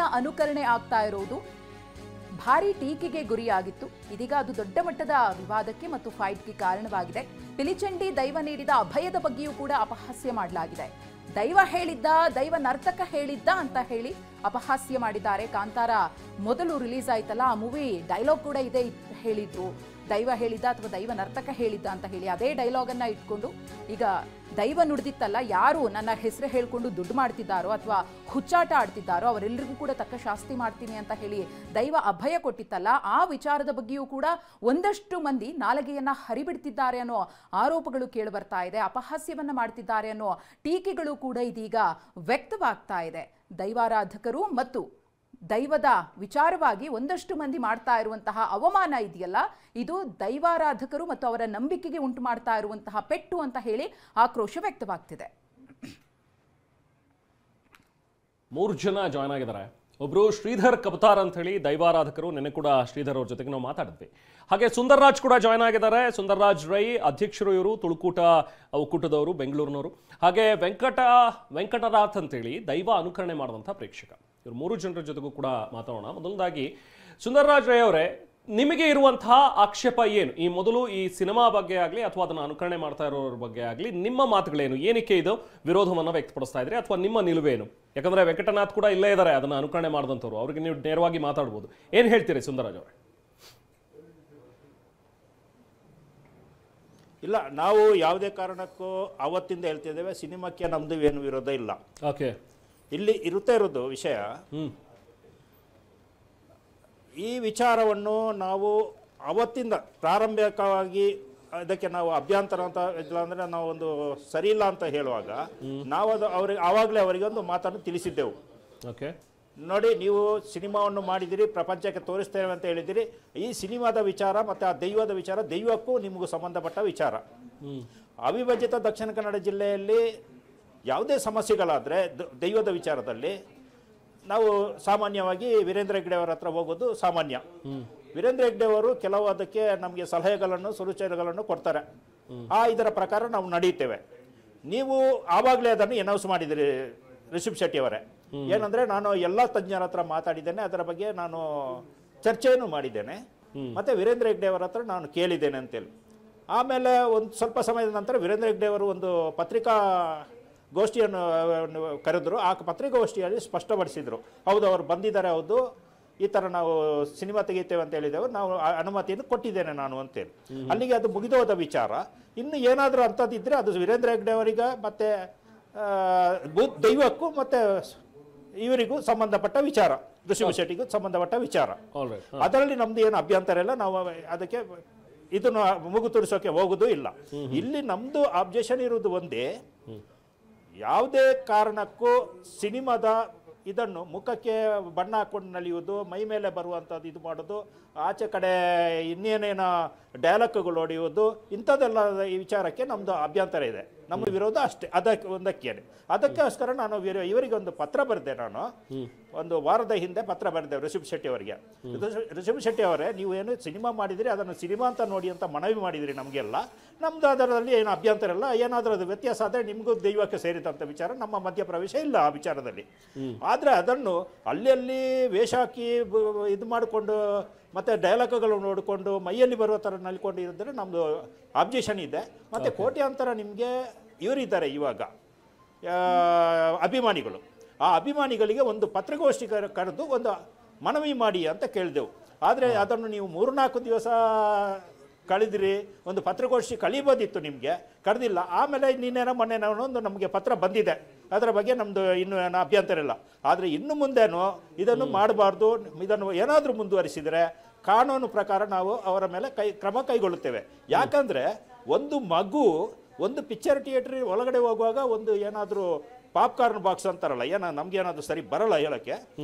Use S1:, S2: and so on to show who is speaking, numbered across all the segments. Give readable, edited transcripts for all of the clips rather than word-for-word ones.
S1: ದೈವಗಳ ಅನುಕರಣೆ ಆಗ್ತಾ ಇರೋದು ಭಾರಿ ಟೀಕೆಗೆ ಗುರಿಯಾಗಿತ್ತು. ಇದೀಗ ಅದು ದೊಡ್ಡ ಮಟ್ಟದ ವಿವಾದಕ್ಕೆ ಮತ್ತು ಫೈಟ್ಗೆ ಕಾರಣವಾಗಿದೆ. ಪಿಲಿಚಂಡಿ ದೈವ ನೀಡಿದ ಅಭಯದ ಬಗ್ಗೆಯೂ ಕೂಡ ಅಪಹಾಸ್ಯ ಮಾಡಲಾಗಿದೆ. ದೈವ ಹೇಳಿದ್ದ, ದೈವ ನರ್ತಕ ಹೇಳಿದ್ದ ಅಂತ ಹೇಳಿ ಅಪಹಾಸ್ಯ ಮಾಡಿದ್ದಾರೆ. ಕಾಂತಾರ ಮೊದಲು ರಿಲೀಸ್ ಆಯ್ತಲ್ಲ, ಆ ಮೂವಿ ಡೈಲಾಗ್ ಕೂಡ ಇದೆ ಹೇಳಿದ್ರು, ದೈವ ಹೇಳಿದ್ದ ಅಥವಾ ದೈವ ನರ್ತಕ ಹೇಳಿದ್ದ ಅಂತ ಹೇಳಿ. ಅದೇ ಡೈಲಾಗನ್ನು ಇಟ್ಕೊಂಡು ಈಗ ದೈವ ನುಡಿದಿತ್ತಲ್ಲ, ಯಾರು ನನ್ನ ಹೆಸರು ಹೇಳ್ಕೊಂಡು ದುಡ್ಡು ಮಾಡ್ತಿದ್ದಾರೋ ಅಥವಾ ಹುಚ್ಚಾಟ ಆಡ್ತಿದ್ದಾರೋ ಅವರೆಲ್ಲರಿಗೂ ಕೂಡ ತಕ್ಕ ಶಾಸ್ತಿ ಮಾಡ್ತೀನಿ ಅಂತ ಹೇಳಿ ದೈವ ಅಭಯ ಕೊಟ್ಟಿತ್ತಲ್ಲ, ಆ ವಿಚಾರದ ಬಗ್ಗೆಯೂ ಕೂಡ ಒಂದಷ್ಟು ಮಂದಿ ನಾಲಗೆಯನ್ನ ಹರಿಬಿಡ್ತಿದ್ದಾರೆ ಅನ್ನೋ ಆರೋಪಗಳು ಕೇಳಿ ಬರ್ತಾ ಇದೆ. ಅಪಹಾಸ್ಯವನ್ನ ಮಾಡ್ತಿದ್ದಾರೆ ಅನ್ನೋ ಟೀಕೆಗಳು ಕೂಡ ಇದೀಗ ವ್ಯಕ್ತವಾಗ್ತಾ ಇದೆ. ದೈವಾರಾಧಕರು ಮತ್ತು ದೈವದ ವಿಚಾರವಾಗಿ ಒಂದಷ್ಟು ಮಂದಿ ಮಾಡ್ತಾ ಇರುವಂತಹ ಅವಮಾನ ಇದೆಯಲ್ಲ, ಇದು ದೈವಾರಾಧಕರು ಮತ್ತು ಅವರ ನಂಬಿಕೆಗೆ ಉಂಟು ಮಾಡ್ತಾ ಇರುವಂತಹ ಪೆಟ್ಟು ಅಂತ ಹೇಳಿ ಆಕ್ರೋಶ ವ್ಯಕ್ತವಾಗ್ತಿದೆ.
S2: 3 ಜನ ಜಾಯ್ನ್ ಆಗಿದ್ದಾರೆ. ಒಬ್ರು ಶ್ರೀಧರ್ ಕಬತಾರ್ ಅಂತ ಹೇಳಿ ದೈವಾರಾಧಕರು. ನೆನೆ ಕೂಡ ಶ್ರೀಧರ್ ಅವ್ರ ಜೊತೆಗೆ ನಾವು ಮಾತಾಡಿದ್ವಿ. ಹಾಗೆ ಸುಂದರ್ ರಾಜ್ ಕೂಡ ಜಾಯ್ನ್ ಆಗಿದ್ದಾರೆ. ಸುಂದರ್ ರಾಜ್ ರೈ ಅಧ್ಯಕ್ಷರು, ಇವರು ತುಳುಕೂಟ ಒಕ್ಕೂಟದವರು, ಬೆಂಗಳೂರಿನವರು. ಹಾಗೆ ವೆಂಕಟನಾಥ್ ಅಂತೇಳಿ ದೈವ ಅನುಕರಣೆ ಮಾಡುವಂಥ ಪ್ರೇಕ್ಷಕ. ಇವರು 3 ಜನರ ಜೊತೆಗೂ ಕೂಡ ಮಾತಾಡೋಣ. ಮೊದಲದಾಗಿ ಸುಂದರ್ ರಾಜ್ ರೈ ಅವರೇ, ನಿಮಗೆ ಇರುವಂತಹ ಆಕ್ಷೇಪ ಏನು? ಈ ಮೊದಲು ಈ ಸಿನಿಮಾ ಬಗ್ಗೆ ಆಗಲಿ ಅಥವಾ ಅದನ್ನು ಅನುಕರಣೆ ಮಾಡ್ತಾ ಇರೋರ ಬಗ್ಗೆ ಆಗಲಿ ನಿಮ್ಮ ಮಾತುಗಳೇನು? ಏನಕ್ಕೆ ಇದು ವಿರೋಧವನ್ನು ವ್ಯಕ್ತಪಡಿಸ್ತಾ ಇದ್ರಿ ಅಥವಾ ನಿಮ್ಮ ನಿಲುವೇನು? ಯಾಕಂದ್ರೆ ವೆಂಕಟನಾಥ್ ಕೂಡ ಇಲ್ಲೇ ಇದ್ದಾರೆ, ಅದನ್ನು ಅನುಕರಣೆ ಮಾಡಿದಂಥವ್ರು. ಅವ್ರಿಗೆ ನೀವು ನೇರವಾಗಿ ಮಾತಾಡ್ಬೋದು. ಏನು ಹೇಳ್ತೀರಿ ಸುಂದರರಾಜ್ ಅವರೇ?
S3: ಇಲ್ಲ, ನಾವು ಯಾವುದೇ ಕಾರಣಕ್ಕೂ ಅವತ್ತಿಂದ ಹೇಳ್ತಿದ್ದೇವೆ, ಸಿನಿಮಾಕ್ಕೆ ನಮ್ದು ಏನು ವಿರೋಧ ಇಲ್ಲ.
S2: ಓಕೆ,
S3: ಇಲ್ಲಿ ಇರುತ್ತಾ ಇರೋದು ವಿಷಯ, ಈ ವಿಚಾರವನ್ನು ನಾವು ಅವತ್ತಿಂದ ಪ್ರಾರಂಭಿಕವಾಗಿ ಅದಕ್ಕೆ ನಾವು ಅಭ್ಯಂತರ ಅಂತ ಇಲ್ಲ ಅಂದರೆ ನಾವು ಒಂದು ಸರಿ ಇಲ್ಲ ಅಂತ ಹೇಳುವಾಗ ನಾವು ಅದು ಅವರಿಗೆ ಆವಾಗಲೇ ಅವರಿಗೆ ಒಂದು ಮಾತನ್ನು ತಿಳಿಸಿದ್ದೆವು.
S2: ಓಕೆ,
S3: ನೋಡಿ, ನೀವು ಸಿನಿಮಾವನ್ನು ಮಾಡಿದಿರಿ, ಪ್ರಪಂಚಕ್ಕೆ ತೋರಿಸ್ತೇವೆ ಅಂತ ಹೇಳಿದಿರಿ. ಈ ಸಿನಿಮಾದ ವಿಚಾರ ಮತ್ತು ಆ ದೈವದ ವಿಚಾರ ದೈವಕ್ಕೂ ನಿಮಗೂ ಸಂಬಂಧಪಟ್ಟ ವಿಚಾರ. ಅವಿಭಜಿತ ದಕ್ಷಿಣ ಕನ್ನಡ ಜಿಲ್ಲೆಯಲ್ಲಿ ಯಾವುದೇ ಸಮಸ್ಯೆಗಳಾದರೆ ದೈವದ ವಿಚಾರದಲ್ಲಿ ನಾವು ಸಾಮಾನ್ಯವಾಗಿ ವೀರೇಂದ್ರ ಹೆಗ್ಡೆ ಅವರ ಹತ್ರ ಹೋಗೋದು ಸಾಮಾನ್ಯ. ವೀರೇಂದ್ರ ಹೆಗ್ಡೆ ಅವರು ಕೆಲವು ಅದಕ್ಕೆ ನಮಗೆ ಸಲಹೆಗಳನ್ನು, ಸೂಚನೆಗಳನ್ನು ಕೊಡ್ತಾರೆ. ಇದರ ಪ್ರಕಾರ ನಾವು ನಡೆಯುತ್ತೇವೆ. ನೀವು ಆವಾಗಲೇ ಅದನ್ನು ಅನೌನ್ಸ್ ಮಾಡಿದಿರಿ ರಿಷಬ್ ಶೆಟ್ಟಿ ಅವರೇ. ಏನಂದ್ರೆ, ನಾನು ಎಲ್ಲ ತಜ್ಞರ ಹತ್ರ ಮಾತಾಡಿದ್ದೇನೆ, ಅದರ ಬಗ್ಗೆ ನಾನು ಚರ್ಚೆಯನ್ನು ಮಾಡಿದ್ದೇನೆ, ಮತ್ತೆ ವೀರೇಂದ್ರ ಹೆಗ್ಡೆ ಅವರ ಹತ್ರ ನಾನು ಕೇಳಿದ್ದೇನೆ ಅಂತೇಳಿ. ಆಮೇಲೆ ಒಂದು ಸ್ವಲ್ಪ ಸಮಯದ ನಂತರ ವೀರೇಂದ್ರ ಹೆಗ್ಡೆ ಅವರು ಒಂದು ಪತ್ರಿಕಾ ಗೋಷ್ಠಿಯನ್ನು ಕರೆದ್ರು. ಆ ಪತ್ರಿಕಾಗೋಷ್ಠಿಯಲ್ಲಿ ಸ್ಪಷ್ಟಪಡಿಸಿದ್ರು, ಹೌದು ಅವರು ಬಂದಿದ್ದಾರೆ, ಹೌದು ಈ ಥರ ನಾವು ಸಿನಿಮಾ ತೆಗಿತೇವೆ ಅಂತ ಹೇಳಿದೆವು, ನಾವು ಅನುಮತಿಯನ್ನು ಕೊಟ್ಟಿದ್ದೇನೆ ನಾನು ಅಂತೇಳಿ. ಅಲ್ಲಿಗೆ ಅದು ಮುಗಿದೋದ ವಿಚಾರ. ಇನ್ನು ಏನಾದರೂ ಅಂಥದ್ದಿದ್ರೆ ಅದು ವೀರೇಂದ್ರ ಹೆಗ್ಡೆ ಅವರಿಗೆ ಮತ್ತು ದೈವಕ್ಕೂ ಮತ್ತು ಇವರಿಗೂ ಸಂಬಂಧಪಟ್ಟ ವಿಚಾರ, ಋಷಭ್ ಶೆಟ್ಟಿಗೂ ಸಂಬಂಧಪಟ್ಟ ವಿಚಾರ. ಅದರಲ್ಲಿ ನಮ್ದು ಏನು ಅಭ್ಯಂತರ ಇಲ್ಲ, ನಾವು ಅದಕ್ಕೆ ಇದನ್ನು ಮುಗು ತುರಿಸೋಕೆ ಹೋಗೋದು ಇಲ್ಲ. ಇಲ್ಲಿ ನಮ್ದು ಅಬ್ಜೆಕ್ಷನ್ ಇರುವುದು ಒಂದೇ, ಯಾವುದೇ ಕಾರಣಕ್ಕೂ ಸಿನಿಮಾದ ಇದನ್ನು ಮುಖಕ್ಕೆ ಬಣ್ಣ ಹಾಕೊಂಡು ನಲಿಯುವುದು, ಮೈ ಮೇಲೆ ಬರುವಂಥದ್ದು ಇದು ಮಾಡೋದು, ಆಚೆ ಕಡೆ ಇನ್ನೇನೇನೋ ಡೈಲಾಗ್ಗಳು ಹೊಡೆಯುವುದು, ಇಂಥದ್ದೆಲ್ಲ ಈ ವಿಚಾರಕ್ಕೆ ನಮ್ಮದು ಅಭ್ಯಂತರ ಇದೆ. ನಮ್ಮ ವಿರೋಧ ಅಷ್ಟೇ, ಅದಕ್ಕೆ ಒಂದಕ್ಕೇನೆ. ಅದಕ್ಕೋಸ್ಕರ ನಾನು ಇವರಿಗೆ ಒಂದು ಪತ್ರ ಬರೆದೆ. ನಾನು ಒಂದು ವಾರದ ಹಿಂದೆ ಪತ್ರ ಬರೆದೆ ರಿಷಬ್ ಶೆಟ್ಟಿ ಅವರಿಗೆ. ರಿಷಬ್ ಶೆಟ್ಟಿ ಅವರೇ, ನೀವು ಏನು ಸಿನಿಮಾ ಮಾಡಿದಿರಿ ಅದನ್ನು ಸಿನಿಮಾ ಅಂತ ನೋಡಿ ಅಂತ ಮನವಿ ಮಾಡಿದಿರಿ ನಮಗೆಲ್ಲ. ನಮ್ಮದು ಅದರಲ್ಲಿ ಏನು ಅಭ್ಯಂತರ ಇಲ್ಲ. ಏನಾದರೂ ಅದು ವ್ಯತ್ಯಾಸ ಆದರೆ ನಿಮಗೂ ದೈವಕ್ಕೆ ಸೇರಿದಂಥ ವಿಚಾರ, ನಮ್ಮ ಮಧ್ಯಪ್ರವೇಶ ಇಲ್ಲ ಆ ವಿಚಾರದಲ್ಲಿ. ಆದರೆ ಅದನ್ನು ಅಲ್ಲಿ ವೇಷ ಹಾಕಿ ಇದು ಮಾಡಿಕೊಂಡು ಮತ್ತು ಡೈಲಾಗ್ಗಳು ನೋಡಿಕೊಂಡು ಮೈಯಲ್ಲಿ ಬರುವ ಥರ ನಲ್ಕೊಂಡು ಇದ್ದರೆ ನಮ್ಮದು ಅಬ್ಜೆಕ್ಷನ್ ಇದೆ. ಮತ್ತು ಕೋಟ್ಯಾಂತರ ನಿಮಗೆ ಇವರಿದ್ದಾರೆ ಇವಾಗ ಅಭಿಮಾನಿಗಳು. ಆ ಅಭಿಮಾನಿಗಳಿಗೆ ಒಂದು ಪತ್ರಿಕಾಗೋಷ್ಠಿ ಕರೆದು ಒಂದು ಮನವಿ ಮಾಡಿ ಅಂತ ಕೇಳಿದೆವು. ಆದರೆ ಅದನ್ನು ನೀವು 3-4 ದಿವಸ ಕಳೆದಿರಿ, ಒಂದು ಪತ್ರಿಕಾಗೋಷ್ಠಿ ಕಳಿಬೋದಿತ್ತು, ನಿಮಗೆ ಕರೆದಿಲ್ಲ. ಆಮೇಲೆ ನಿನ್ನೆನೋ ಮೊನ್ನೆನೋ ಒಂದು ನಮಗೆ ಪತ್ರ ಬಂದಿದೆ, ಅದರ ಬಗ್ಗೆ ನಮ್ಮದು ಇನ್ನೂ ಏನೋ ಅಭ್ಯಂತರ ಇಲ್ಲ. ಆದರೆ ಇನ್ನು ಮುಂದೇನು ಇದನ್ನು ಮಾಡಬಾರ್ದು, ಇದನ್ನು ಏನಾದರೂ ಮುಂದುವರಿಸಿದರೆ ಕಾನೂನು ಪ್ರಕಾರ ನಾವು ಅವರ ಮೇಲೆ ಕ್ರಮ ಕೈಗೊಳ್ಳುತ್ತೇವೆ. ಯಾಕಂದರೆ ಒಂದು ಮಗು ಒಂದು ಪಿಕ್ಚರ್ ಥಿಯೇಟ್ರ್ ಒಳಗಡೆ ಹೋಗುವಾಗ ಒಂದು ಏನಾದರೂ ಪಾಪ್ಕಾರ್ನ್ ಬಾಕ್ಸ್ ಅಂತಾರಲ್ಲ, ನಮ್ಗೇನಾದರೂ ಸರಿ ಬರಲ್ಲ ಹೇಳೋಕ್ಕೆ,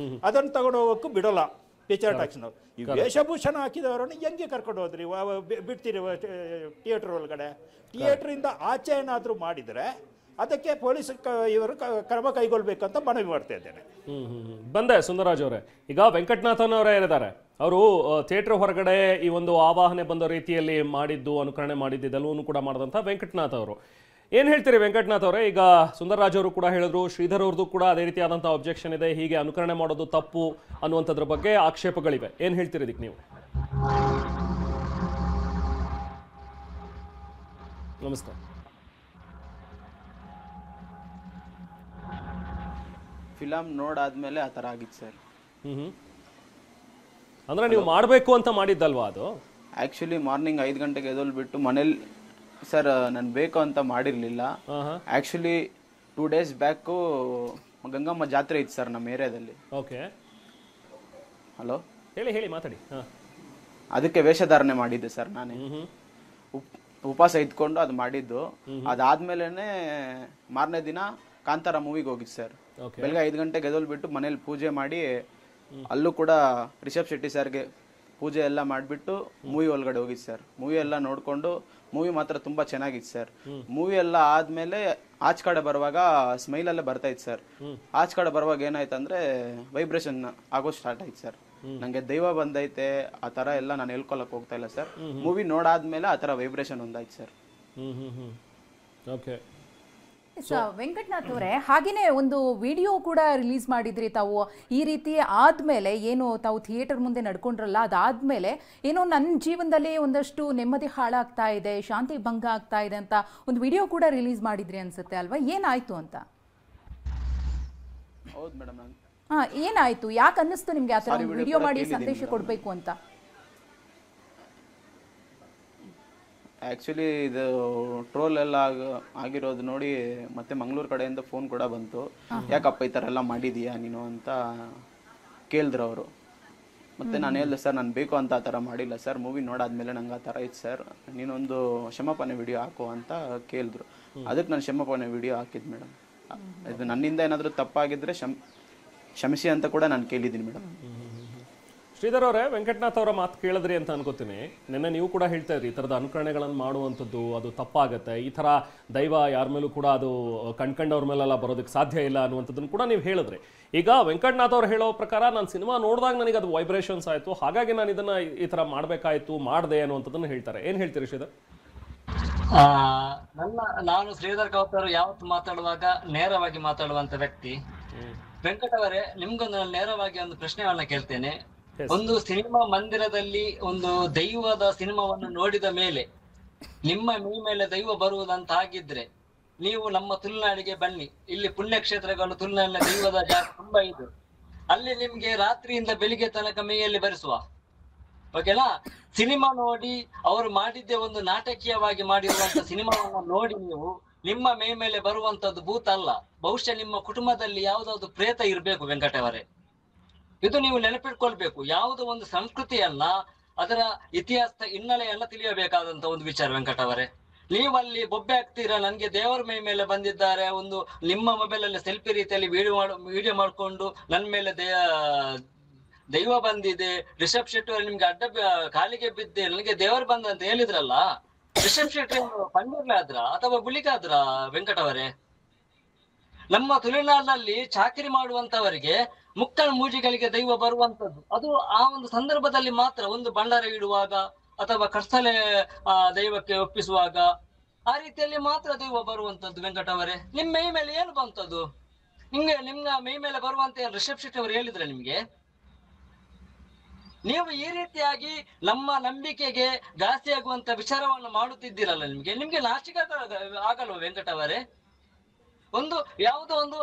S3: ಅದನ್ನು ತಗೊಂಡು ಹೋಗೋಕ್ಕೂ ಬಿಡೋಲ್ಲ ಪಿಕ್ಚರ್ ಟ್ಯಾಕ್ಸ್ನವ್ರು. ಈ ವೇಷಭೂಷಣ ಹಾಕಿದವರನ್ನು ಹೆಂಗೆ ಕರ್ಕೊಂಡು ಹೋದ್ರಿ, ಬಿಡ್ತೀರಿ ಥಿಯೇಟ್ರ್ ಒಳಗಡೆ? ಥಿಯೇಟ್ರಿಂದ ಆಚೆ ಏನಾದರೂ ಮಾಡಿದರೆ ಅದಕ್ಕೆ ಪೊಲೀಸ್ ಇವರು ಕ್ರಮ ಕೈಗೊಳ್ಬೇಕಂತ ಮನವಿ ಮಾಡ್ತಾ ಇದ್ದೇನೆ.
S2: ಬಂದೆ ಸುಂದರರಾಜ್ ಅವರೇ, ಈಗ ವೆಂಕಟನಾಥನ್ ಅವರೇ ಏನಿದ್ದಾರೆ, ಅವರು ಥಿಯೇಟರ್ ಹೊರಗಡೆ ಈ ಒಂದು ಆವಾಹನೆ ಬಂದ ರೀತಿಯಲ್ಲಿ ಮಾಡಿದ್ದು, ಅನುಕರಣೆ ಮಾಡಿದ್ದೆಲ್ಲವೂ ಕೂಡ ಮಾಡಿದಂಥ ವೆಂಕಟನಾಥ್ ಅವರು ಏನ್ ಹೇಳ್ತೀರಿ ವೆಂಕಟನಾಥ್ ಅವರೇ? ಈಗ ಸುಂದರ್ರಾಜ್ ಅವರು ಕೂಡ ಹೇಳಿದ್ರು, ಶ್ರೀಧರ್ ಅವ್ರದ್ದು ಕೂಡ ಅದೇ ರೀತಿಯಾದಂತಹ ಅಬ್ಜೆಕ್ಷನ್ ಇದೆ, ಹೀಗೆ ಅನುಕರಣೆ ಮಾಡೋದು ತಪ್ಪು ಅನ್ನುವಂಥದ್ರ ಬಗ್ಗೆ ಆಕ್ಷೇಪಗಳಿವೆ. ಏನ್ ಹೇಳ್ತೀರಿ ಇದಕ್ಕೆ ನೀವು? ನಮಸ್ತೆ.
S4: ಫಿಲಮ್ ನೋಡಾದ್ಮೇಲೆ ಆ ಥರ ಆಗಿತ್ತು ಸರ್.
S2: ಅಂದ್ರೆ ನೀವು ಮಾಡಬೇಕು ಅಂತ ಮಾಡಿದ್ದಲ್ವಾ ಅದು?
S4: ಆ್ಯಕ್ಚುಲಿ ಮಾರ್ನಿಂಗ್ 5 ಗಂಟೆಗೆ ಎದ್ದೊಳ್ಬಿಟ್ಟು ಮನೇಲಿ ಸರ್ ನಾನು ಬೇಕು ಅಂತ ಮಾಡಿರಲಿಲ್ಲ. ಆ್ಯಕ್ಚುಲಿ 2 days ಬ್ಯಾಕು ಗಂಗಮ್ಮ ಜಾತ್ರೆ ಇತ್ತು ಸರ್ ನಮ್ಮ ಏರಿಯಾದಲ್ಲಿ.
S2: ಓಕೆ,
S4: ಹಲೋ,
S2: ಹೇಳಿ ಮಾತಾಡಿ.
S4: ಅದಕ್ಕೆ ವೇಷಧಾರಣೆ ಮಾಡಿದ್ದೆ ಸರ್ ನಾನೇ. ಉಪವಾಸ ಇದ್ಕೊಂಡು ಅದು ಮಾಡಿದ್ದು. ಅದಾದ್ಮೇಲೆ ಮಾರನೇ ದಿನ ಕಾಂತಾರ ಮೂವಿಗೆ ಹೋಗಿದ್ದು ಸರ್. ಬೆಳಗ್ಗೆ 5 ಗಂಟೆಗೆ ಎದ್ದೊಳ್ಬಿಟ್ಟು ಮನೇಲಿ ಪೂಜೆ ಮಾಡಿ, ಅಲ್ಲೂ ಕೂಡ ರಿಷಬ್ ಶೆಟ್ಟಿ ಸರ್ಗೆ ಪೂಜೆ ಎಲ್ಲ ಮಾಡಿಬಿಟ್ಟು ಮೂವಿ ಒಳಗಡೆ ಹೋಗಿದ್ದು ಸರ್. ಮೂವಿ ಎಲ್ಲ ನೋಡಿಕೊಂಡು, ಮೂವಿ ಮಾತ್ರ ತುಂಬ ಚೆನ್ನಾಗಿತ್ತು ಸರ್. ಮೂವಿ ಎಲ್ಲ ಆದಮೇಲೆ ಆಚ್ ಕಡೆ ಬರುವಾಗ ಸ್ಮೈಲಲ್ಲೇ ಬರ್ತಾ ಇತ್ತು ಸರ್. ಆಚ್ ಕಡೆ ಬರುವಾಗ ಏನಾಯ್ತಂದ್ರೆ ವೈಬ್ರೇಷನ್ ಆಗೋ ಸ್ಟಾರ್ಟ್ ಆಯ್ತು ಸರ್. ನನಗೆ ದೈವ ಬಂದೈತೆ ಆ ಥರ ಎಲ್ಲ ನಾನು ಹೇಳ್ಕೊಳಕ್ಕೆ ಹೋಗ್ತಾ ಇಲ್ಲ ಸರ್. ಮೂವಿ ನೋಡಾದ್ಮೇಲೆ ಆ ಥರ ವೈಬ್ರೇಷನ್ ಒಂದಾಯ್ತು ಸರ್.
S2: ಓಕೆ,
S1: ವೆಂಕಟನಾಥ್ ಅವರೇ, ಹಾಗೇನೆ ಒಂದು ವಿಡಿಯೋ ಕೂಡ ರಿಲೀಸ್ ಮಾಡಿದ್ರಿ ತಾವು. ಈ ರೀತಿ ಆದ್ಮೇಲೆ ಏನು ತಾವು ಥಿಯೇಟರ್ ಮುಂದೆ ನಡ್ಕೊಂಡ್ರಲ್ಲ, ಅದಾದ್ಮೇಲೆ ಏನೋ ನನ್ನ ಜೀವನದಲ್ಲಿ ಒಂದಷ್ಟು ನೆಮ್ಮದಿ ಹಾಳಾಗ್ತಾ ಇದೆ, ಶಾಂತಿ ಭಂಗ ಆಗ್ತಾ ಇದೆ ಅಂತ ಒಂದು ವಿಡಿಯೋ ಕೂಡ ರಿಲೀಸ್ ಮಾಡಿದ್ರಿ ಅನ್ಸುತ್ತೆ ಅಲ್ವಾ? ಏನಾಯ್ತು ಅಂತ?
S4: ಹೌದು ಮೇಡಮ್. ನಾನು
S1: ಏನಾಯ್ತು? ಯಾಕೆ ಅನ್ನಿಸ್ತು ನಿಮ್ಗೆ ಆ ಥರ ವಿಡಿಯೋ ಮಾಡಿ ಸಂದೇಶ ಕೊಡಬೇಕು ಅಂತ?
S4: ಆ್ಯಕ್ಚುಲಿ ಇದು ಟ್ರೋಲ್ ಎಲ್ಲ ಆಗಿರೋದು ನೋಡಿ ಮತ್ತೆ ಮಂಗಳೂರು ಕಡೆಯಿಂದ ಫೋನ್ ಕೂಡ ಬಂತು. ಯಾಕಪ್ಪ ಈ ಥರ ಎಲ್ಲ ಮಾಡಿದೀಯಾ ನೀನು ಅಂತ ಕೇಳಿದ್ರು ಅವರು. ಮತ್ತೆ ನಾನು ಹೇಳಿದೆ ಸರ್ ನಾನು ಬೇಕು ಅಂತ ಆ ಥರ ಮಾಡಿಲ್ಲ ಸರ್, ಮೂವಿ ನೋಡಾದ್ಮೇಲೆ ನಂಗೆ ಆ ಥರ ಇತ್ತು ಸರ್, ನೀನೊಂದು ಕ್ಷಮಾಪಣೆ ವಿಡಿಯೋ ಹಾಕು ಅಂತ ಕೇಳಿದ್ರು. ಅದಕ್ಕೆ ನಾನು ಕ್ಷಮಾಪಣೆ ವಿಡಿಯೋ ಹಾಕಿದ್ದು ಮೇಡಮ್. ಇದು ನನ್ನಿಂದ ಏನಾದರೂ ತಪ್ಪಾಗಿದ್ದರೆ ಕ್ಷಮಿಸಿ ಅಂತ ಕೂಡ ನಾನು ಕೇಳಿದ್ದೀನಿ ಮೇಡಮ್.
S2: ಶ್ರೀಧರ್ ಅವರೇ, ವೆಂಕಟನಾಥ್ ಅವರ ಮಾತು ಕೇಳಿದ್ರಿ ಅಂತ ಅನ್ಕೋತೀನಿ. ನಿನ್ನೆ ನೀವು ಕೂಡ ಹೇಳ್ತಾ ಇದ್ರಿ, ಈ ಥರದ ಅನುಕರಣೆಗಳನ್ನು ಮಾಡುವಂಥದ್ದು ಅದು ತಪ್ಪಾಗತ್ತೆ, ಈ ಥರ ದೈವ ಯಾರ ಮೇಲೂ ಕೂಡ ಅದು ಕಣ್ಕಂಡವ್ರ ಮೇಲೆಲ್ಲ ಬರೋದಕ್ಕೆ ಸಾಧ್ಯ ಇಲ್ಲ ಅನ್ನುವಂಥದ್ದನ್ನು ಕೂಡ ನೀವು ಹೇಳಿದ್ರಿ. ಈಗ ವೆಂಕಟನಾಥ್ ಅವ್ರು ಹೇಳೋ ಪ್ರಕಾರ ನಾನು ಸಿನಿಮಾ ನೋಡಿದಾಗ ನನಗೆ ಅದು ವೈಬ್ರೇಷನ್ಸ್ ಆಯಿತು, ಹಾಗಾಗಿ ನಾನು ಇದನ್ನು ಈ ಥರ ಮಾಡಬೇಕಾಯಿತು, ಮಾಡಿದೆ ಅನ್ನುವಂಥದ್ದನ್ನು ಹೇಳ್ತಾರೆ. ಏನು ಹೇಳ್ತೀರಿ ಶ್ರೀಧರ್?
S5: ನಾನು ಶ್ರೀಧರ್ ಕೌತರು ಯಾವತ್ತು ಮಾತಾಡುವಾಗ ನೇರವಾಗಿ ಮಾತಾಡುವಂತ ವ್ಯಕ್ತಿ. ವೆಂಕಟವರೇ, ನಿಮ್ಗೊಂದು ನೇರವಾಗಿ ಒಂದು ಪ್ರಶ್ನೆಯನ್ನ ಕೇಳ್ತೇನೆ. ಒಂದು ಸಿನಿಮಾ ಮಂದಿರದಲ್ಲಿ ಒಂದು ದೈವದ ಸಿನಿಮಾವನ್ನು ನೋಡಿದ ಮೇಲೆ ನಿಮ್ಮ ಮೈ ಮೇಲೆ ದೈವ ಬರುವುದಂತ ಆಗಿದ್ರೆ ನೀವು ನಮ್ಮ ತುಳುನಾಡಿಗೆ ಬನ್ನಿ. ಇಲ್ಲಿ ಪುಣ್ಯಕ್ಷೇತ್ರಗಳು ತುಳುನಾಡಿನ ದೈವದ ಜಾಗ ತುಂಬಾ ಇದೆ. ಅಲ್ಲಿ ನಿಮ್ಗೆ ರಾತ್ರಿಯಿಂದ ಬೆಳಿಗ್ಗೆ ತನಕ ಮೈಯಲ್ಲಿ ಬರೆಸುವ, ಓಕೆನಾ? ಸಿನಿಮಾ ನೋಡಿ ಅವರು ಮಾಡಿದ್ದೇ ಒಂದು ನಾಟಕೀಯವಾಗಿ ಮಾಡಿರುವಂತ ಸಿನಿಮಾವನ್ನ ನೋಡಿ ನೀವು ನಿಮ್ಮ ಮೈ ಮೇಲೆ ಬರುವಂತದ್ದು ಭೂತ ಅಲ್ಲ, ಬಹುಶಃ ನಿಮ್ಮ ಕುಟುಂಬದಲ್ಲಿ ಯಾವುದಾದ್ರು ಪ್ರೇತ ಇರ್ಬೇಕು ವೆಂಕಟವರೇ. ಇದು ನೀವು ನೆನಪಿಟ್ಕೊಳ್ಬೇಕು. ಯಾವುದೋ ಒಂದು ಸಂಸ್ಕೃತಿಯನ್ನ, ಅದರ ಇತಿಹಾಸದ ಹಿನ್ನೆಲೆಯನ್ನ ತಿಳಿಯಬೇಕಾದಂತ ಒಂದು ವಿಚಾರ ವೆಂಕಟವರೇ. ನೀವಲ್ಲಿ ಬೊಬ್ಬೆ ಹಾಕ್ತೀರಾ, ನನ್ಗೆ ದೇವರ ಮೈ ಮೇಲೆ ಬಂದಿದ್ದಾರೆ, ಒಂದು ನಿಮ್ಮ ಮೊಬೈಲ್ ಅಲ್ಲಿ ಸೆಲ್ಫಿ ರೀತಿಯಲ್ಲಿ ವಿಡಿಯೋ ಮಾಡ್ಕೊಂಡು ನನ್ನ ಮೇಲೆ ದೈವ ಬಂದಿದೆ, ರಿಷಬ್ ಶೆಟ್ಟಿ ಅವರು ನಿಮ್ಗೆ ಅಡ್ಡ ಕಾಲಿಗೆ ಬಿದ್ದೆ, ನನಗೆ ದೇವರು ಬಂದ ಅಂತ ಹೇಳಿದ್ರಲ್ಲ. ರಿಷಬ್ ಶೆಟ್ಟಿ ಪಂಡಿರ್ಲಾದ್ರ ಅಥವಾ ಗುಳಿಗಾದ್ರ ವೆಂಕಟವರೇ? ನಮ್ಮ ತುಳುನಾಡಿನಲ್ಲಿ ಚಾಕರಿ ಮಾಡುವಂತವರಿಗೆ ಮುಕ್ಕಣ ಮೂಜಿಗಳಿಗೆ ದೈವ ಬರುವಂತದ್ದು ಅದು ಆ ಒಂದು ಸಂದರ್ಭದಲ್ಲಿ ಮಾತ್ರ. ಒಂದು ಭಂಡಾರ ಇಡುವಾಗ ಅಥವಾ ಕರ್ತಲೆ ದೈವಕ್ಕೆ ಒಪ್ಪಿಸುವಾಗ ಆ ರೀತಿಯಲ್ಲಿ ಮಾತ್ರ ದೈವ ಬರುವಂತದ್ದು ವೆಂಕಟವರೇ. ನಿಮ್ಮ ಮೈ ಮೇಲೆ ಏನು ಬಂತದ್ದು? ನಿಮ್ಮ ಮೈ ಮೇಲೆ ಬರುವಂತ ರಿಷಬ್ ಶೆಟ್ಟಿ ಅವರು ಹೇಳಿದ್ರೆ ನಿಮ್ಗೆ? ನೀವು ಈ ರೀತಿಯಾಗಿ ನಮ್ಮ ನಂಬಿಕೆಗೆ ಘಾಸಿಯಾಗುವಂತ ವಿಚಾರವನ್ನು ಮಾಡುತ್ತಿದ್ದೀರಲ್ಲ, ನಿಮ್ಗೆ ನಾಚಿಕೆ ಆಗಲ್ವ ವೆಂಕಟವರೇ? ಒಂದು ಯಾವುದೋ ಒಂದು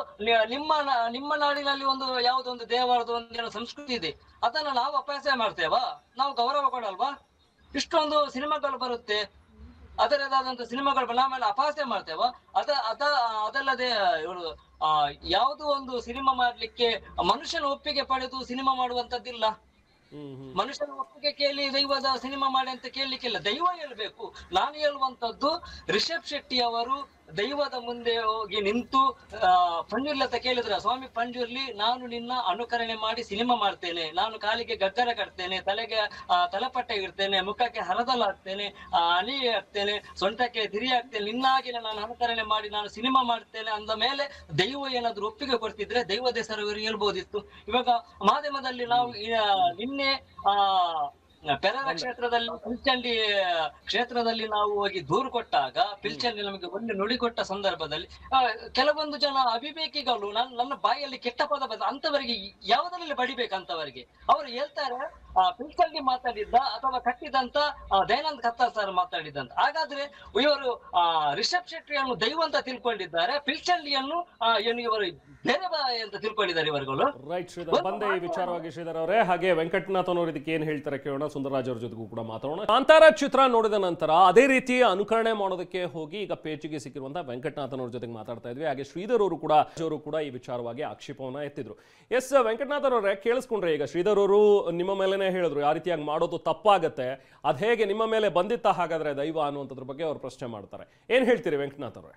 S5: ನಿಮ್ಮ ನಾಡಿನಲ್ಲಿ ಒಂದು ಯಾವುದೋ ಒಂದು ದೇವರದ ಒಂದು ಸಂಸ್ಕೃತಿ ಇದೆ, ಅದನ್ನ ನಾವು ಅಪಹಾಸ್ಯ ಮಾಡ್ತೇವಾ? ನಾವು ಗೌರವ ಕೊಡಲ್ವಾ? ಇಷ್ಟೊಂದು ಸಿನಿಮಾಗಳು ಬರುತ್ತೆ, ಅದರದಾದಂತ ಸಿನಿಮಾಗಳು ನಾವೆಲ್ಲ ಅಪಹಾಸ್ಯ ಮಾಡ್ತೇವಾ? ಅದಲ್ಲದೆ ಇವರು ಯಾವುದೋ ಒಂದು ಸಿನಿಮಾ ಮಾಡ್ಲಿಕ್ಕೆ ಮನುಷ್ಯನ ಒಪ್ಪಿಗೆ ಪಡೆದು ಸಿನಿಮಾ ಮಾಡುವಂತದ್ದಿಲ್ಲ. ಮನುಷ್ಯನ ಒಪ್ಪಿಗೆ ಕೇಳಿ ದೈವದ ಸಿನಿಮಾ ಮಾಡಿ ಅಂತ ಕೇಳಲಿಕ್ಕಿಲ್ಲ, ದೈವ ಹೇಳ್ಬೇಕು. ನಾನು ಹೇಳುವಂತದ್ದು ರಿಷಬ್ ಶೆಟ್ಟಿ ಅವರು ದೈವದ ಮುಂದೆ ಹೋಗಿ ನಿಂತು ಪಂಜುರ್ಲತ ಕೇಳಿದ್ರ, ಸ್ವಾಮಿ ಪಂಜುರ್ಲಿ, ನಾನು ನಿನ್ನ ಅನುಕರಣೆ ಮಾಡಿ ಸಿನಿಮಾ ಮಾಡ್ತೇನೆ, ನಾನು ಕಾಲಿಗೆ ಗಗ್ಗರ ಕಟ್ತೇನೆ, ತಲೆಗೆ ತಲೆಪಟ್ಟೆ ಇಡ್ತೇನೆ, ಮುಖಕ್ಕೆ ಹರದಲ್ಲ ಹಾಕ್ತೇನೆ, ಅಣಿ ಹಾಕ್ತೇನೆ, ಸೊಂಟಕ್ಕೆ ತಿರಿ ಹಾಕ್ತೇನೆ, ನಿನ್ನಾಗಿ ನಾನು ಅನುಕರಣೆ ಮಾಡಿ ನಾನು ಸಿನಿಮಾ ಮಾಡ್ತೇನೆ ಅಂದ ಮೇಲೆ ದೈವ ಏನಾದ್ರು ಒಪ್ಪಿಗೆ ಕೊಡ್ತಿದ್ರೆ ದೈವದ ಹೆಸರು ಹೇಳ್ಬೋದಿತ್ತು. ಇವಾಗ ಮಾಧ್ಯಮದಲ್ಲಿ ನಾವು ನಿನ್ನೆ ಪೆರರ ಕ್ಷೇತ್ರದಲ್ಲಿ ಪಿಲ್ಚಂಡಿ ಕ್ಷೇತ್ರದಲ್ಲಿ ನಾವು ಹೋಗಿ ದೂರು ಕೊಟ್ಟಾಗ ಪಿಲ್ಚಂಡಿ ನಮಗೆ ಒಳ್ಳೆ ನುಡಿ ಕೊಟ್ಟ ಸಂದರ್ಭದಲ್ಲಿ ಕೆಲವೊಂದು ಜನ ಅವಿವೇಕಿಗಳು ನನ್ನ ಬಾಯಲ್ಲಿ ಕೆಟ್ಟ ಪದ ಬಂದ ಅಂತವರಿಗೆ ಯಾವುದರಲ್ಲಿ ಬಡಿಬೇಕಂತವರಿಗೆ ಅವರು ಹೇಳ್ತಾರೆ ಪಿಲ್ಚಂಡಿ ಮಾತಾಡಿದ್ದ ಅಥವಾ ಕಟ್ಟಿದಂತ ದಯಾನಂದ್ ಕತ್ತಾರ್ ಸರ್ ಮಾತಾಡಿದಂತ. ಹಾಗಾದ್ರೆ ಇವರು ರಿಷಬ್ ಶೆಟ್ಟಿಯನ್ನು ದೈವ ಅಂತ ತಿಳ್ಕೊಂಡಿದ್ದಾರೆ, ಪಿಲ್ಚಂಡಿಯನ್ನು ಏನು ಇವರು ಬೇರೆ ಅಂತ ತಿಳ್ಕೊಂಡಿದ್ದಾರೆ ಇವರುಗಳು.
S2: ರೈಟ್ ಶ್ರೀಧರ್, ಬಂದೆ ಈ ವಿಚಾರವಾಗಿ ಶ್ರೀಧರ್ ಅವರೇ. ಹಾಗೆ ವೆಂಕಟನಾಥ್ ಅವರು ಇದಕ್ಕೆ ಏನ್ ಹೇಳ್ತಾರೆ ಕೇಳೋಣ. ಸುಂದರರಾಜ್ ಅವ್ರ ಜೊತೆಗೂ ಕೂಡ ಮಾತಾಡೋಣ. ಕಾಂತಾರ ಚಿತ್ರ ನೋಡಿದ ನಂತರ ಅದೇ ರೀತಿ ಅನುಕರಣೆ ಮಾಡೋದಕ್ಕೆ ಹೋಗಿ ಈಗ ಪೇಚಿಗೆ ಸಿಕ್ಕಿರುವಂತಹ ವೆಂಕಟನಾಥನ್ ಅವ್ರ ಜೊತೆಗೆ ಮಾತಾಡ್ತಾ ಇದ್ವಿ. ಹಾಗೆ ಶ್ರೀಧರ್ ಅವರು ಕೂಡ ಈ ವಿಚಾರವಾಗಿ ಆಕ್ಷೇಪವನ್ನ ಎತ್ತಿದ್ರು. ಎಸ್ ವೆಂಕಟನಾಥ್ ಅವರೇ, ಕೇಳಿಸ್ಕೊಂಡ್ರೆ ಈಗ ಶ್ರೀಧರ್ ಅವರು ನಿಮ್ಮ ಮೇಲೆನೆ ಹೇಳಿದ್ರು ಆ ರೀತಿಯಾಗಿ ಮಾಡೋದು ತಪ್ಪಾಗತ್ತೆ, ಅದ್ ಹೇಗೆ ನಿಮ್ಮ ಮೇಲೆ ಬಂದಿತ್ತ ಹಾಗಾದ್ರೆ ದೈವ ಅನ್ನುವಂಥದ್ರ ಬಗ್ಗೆ ಅವ್ರು ಪ್ರಶ್ನೆ ಮಾಡ್ತಾರೆ. ಏನ್ ಹೇಳ್ತೀರಿ ವೆಂಕಟನಾಥ್ ಅವರೇ?